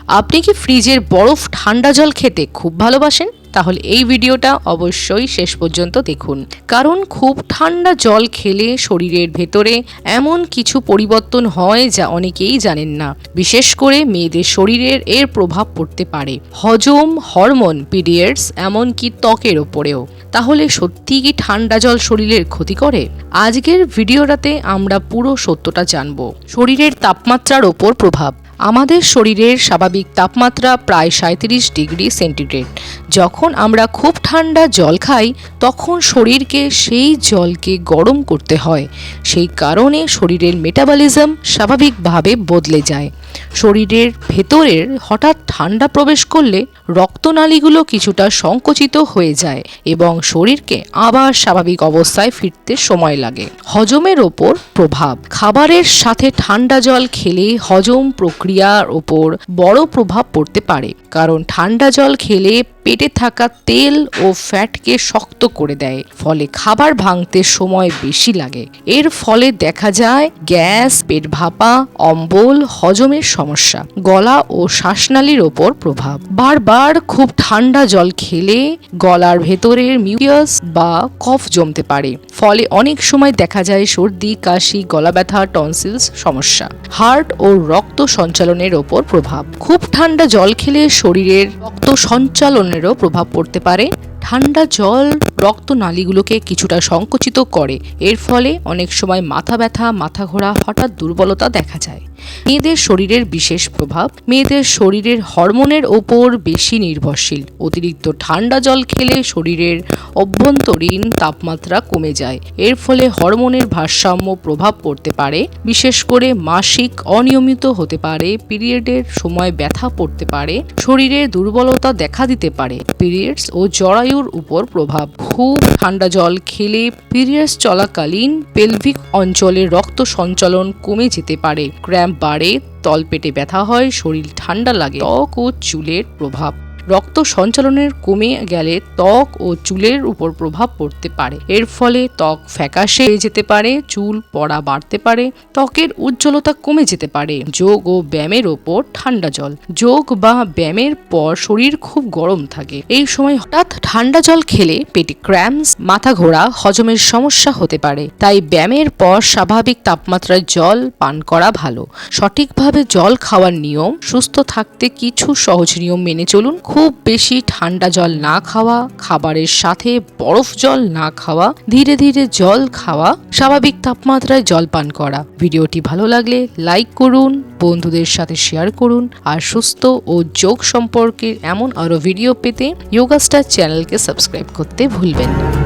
আপনি কি ফ্রিজের বরফ ঠান্ডা জল খেতে খুব ভালোবাসেন? তাহলে এই ভিডিওটা অবশ্যই শেষ পর্যন্ত দেখুন, কারণ খুব ঠান্ডা জল খেলে শরীরের ভেতরে এমন কিছু পরিবর্তন হয় যা অনেকেই জানেন না। বিশেষ করে মেয়েদের শরীরের এর প্রভাব পড়তে পারে হজম, হরমোন, পিরিয়ডস, এমনকি ত্বকের ওপরেও। তাহলে সত্যি কি ঠান্ডা জল শরীরের ক্ষতি করে? আজকের ভিডিওটাতে আমরা পুরো সত্যটা জানবো। শরীরের তাপমাত্রার ওপর প্রভাব। আমাদের শরীরের স্বাভাবিক তাপমাত্রা প্রায় 37 ডিগ্রি সেন্টিগ্রেড। যখন আমরা খুব ঠান্ডা জল খাই তখন শরীরকে সেই জলকে গরম করতে হয়। সেই কারণে শরীরের মেটাবলিজম স্বাভাবিকভাবে বদলে যায়। শরীরের ভেতরের হঠাৎ ঠান্ডা প্রবেশ করলে রক্তনালীগুলো কিছুটা সংকুচিত হয়ে যায় এবং শরীরকে আবার স্বাভাবিক অবস্থায় ফিরতে সময় লাগে। হজমের ওপর প্রভাব। খাবারের সাথে ঠান্ডা জল খেলে হজম প্রক্রিয়ার ওপর বড় প্রভাব পড়তে পারে, কারণ ঠান্ডা জল খেলে পেটে থাকা তেল ও ফ্যাটকে শক্ত করে দেয়, ফলে খাবার ভাঙতে সময় বেশি লাগে। এর ফলে দেখা যায় গ্যাস, পেট ভাপা, অম্বল, হজমের সমস্যা। গলা ও শ্বাসনালীর ওপর প্রভাব। বারবার খুব ঠান্ডা জল খেলে গলার ভেতরের মিউকাস বা কফ জমতে পারে, ফলে অনেক সময় দেখা যায় সর্দি, কাশি, গলা ব্যথা, টনসিলস সমস্যা। হার্ট ও রক্ত সঞ্চালনের ওপর প্রভাব। খুব ঠান্ডা জল খেলে শরীরের রক্ত সঞ্চালনেরও প্রভাব পড়তে পারে। ঠান্ডা জল রক্তনালীগুলোকে কিছুটা সংকুচিত করে, এর ফলে অনেক সময় মাথা ব্যথা, মাথা ঘোরা, হঠাৎ দুর্বলতা দেখা যায়। মেয়েদের শরীরের বিশেষ প্রভাব। মেয়েদের শরীরের হরমোনের ওপর বেশি নির্ভরশীল। অতিরিক্ত ঠান্ডা জল খেলে শরীরের অভ্যন্তরীণ তাপমাত্রা কমে যায়, এর ফলে হরমোনের ভারসাম্য প্রভাব পড়তে পারে। বিশেষ করে মাসিক অনিয়মিত হতে পারে, পিরিয়ডের সময় ব্যথা পড়তে পারে, শরীরের দুর্বলতা দেখা দিতে পারে। পিরিয়ডস ও জরায়ুর উপর প্রভাব। খুব ঠান্ডা জল খেলে পিরিয়ডস চলাকালীন পেলভিক অঞ্চলে রক্ত সঞ্চালন কমে যেতে পারে, ক্র্যাম্প বাড়ে, তলপেটে ব্যথা হয়, শরীর ঠান্ডা লাগে। ত্বক ও চুলের প্রভাব। রক্ত সঞ্চালনের কমে গেলে ত্বক ও চুলের উপর প্রভাব পড়তে পারে। এর ফলে ত্বক ফ্যাকাশে হয়ে যেতে পারে, চুল পড়া বাড়তে পারে, ত্বকের উজ্জ্বলতা কমে যেতে পারে। যোগ ও ব্যায়ামের ওপর ঠান্ডা জল। যোগ বা ব্যায়ামের পর শরীর খুব গরম থাকে, এই সময় হঠাৎ ঠান্ডা জল খেলে পেটে ক্র্যাম্পস, মাথা ঘোরা, হজমের সমস্যা হতে পারে। তাই ব্যায়ামের পর স্বাভাবিক তাপমাত্রায় জল পান করা ভালো। সঠিকভাবে জল খাওয়ার নিয়ম। সুস্থ থাকতে কিছু সহজ নিয়ম মেনে চলুন। খুব বেশি ঠান্ডা জল না খাওয়া, খাবারের সাথে বরফ জল না খাওয়া, ধীরে ধীরে জল খাওয়া, স্বাভাবিক তাপমাত্রায় জল পান করা। ভিডিওটি ভালো লাগলে লাইক করুন, বন্ধুদের সাথে শেয়ার করুন, আর সুস্থ ও যোগ সম্পর্কে এমন আরো ভিডিও পেতে যোগা স্টার চ্যানেলকে সাবস্ক্রাইব করতে ভুলবেন না।